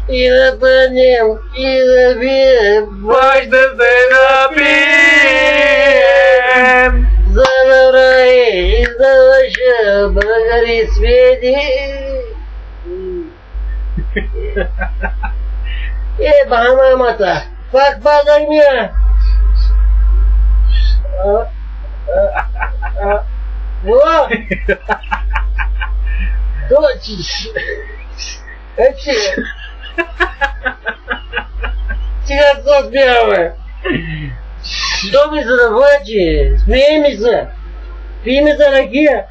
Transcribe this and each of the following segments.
и да бъдем, и да бием, баш да се напием. за добра и за лъжа, българи сведи. Мамата, пак падай ми. Во! Дочиш! Сега се смяваме! Що ми се навлече? Смей ми се! Пий ми за ракия!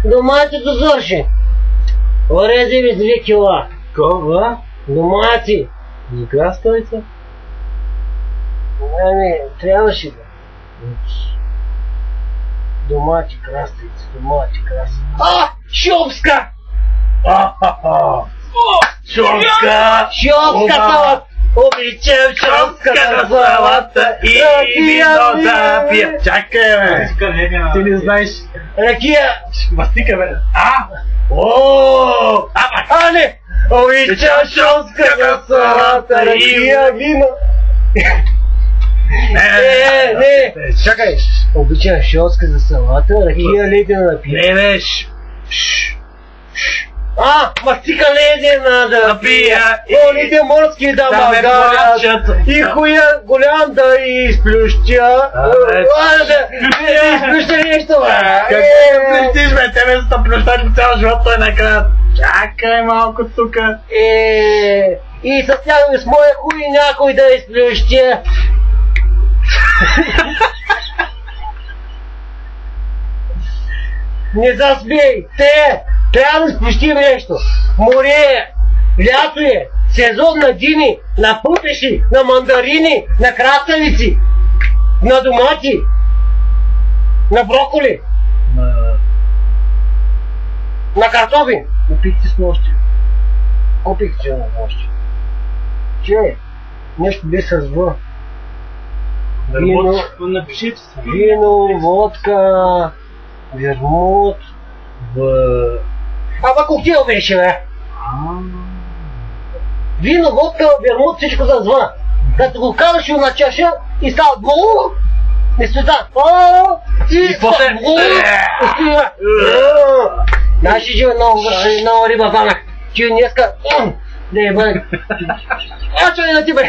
Доматито свърши! Орези ми 2 кила! Кога? Домати! За коя столица? Ами, трябваше да. Домати, краставица, домати, краставица. Шопска! Шопска! Шопска салата! Обичам шопската салата и вино да пия. Чакай, бе! Ти не знаеш. Ракия! Мастика, бе! Не! Обичам шопската салата, ракия, вино! Не! Чакай! Обичам шопската салата, ракия, ледена да пия. Не, бе! Мастика ледена да пия, олите морски да магарят, и хуя голям да изплющя. Да изплюща нещо, бе! Какво плещиш, бе? Тебе за да плющаш по цял живот, той накрая. Чакай малко тука. И с тях с моя хуй някой да изплющя. Не засмей! Трябва да спустим нещо. Море е, лято е, сезон на дини, на пупеши, на мандарини, на краставици, на домати, на броколи, на картофи. Купих ти с нощи. Купих ти на нощи. Че? Нещо би с В. Вино, водка, вермут. Коктейл беше, бе! Вино, водка, вермут, всичко с В. Като го караш на чаша и става булу, не света. И после... Знаеш ли, че много риба банах? Че днеска... Не, бъде... Чай на ти, бе!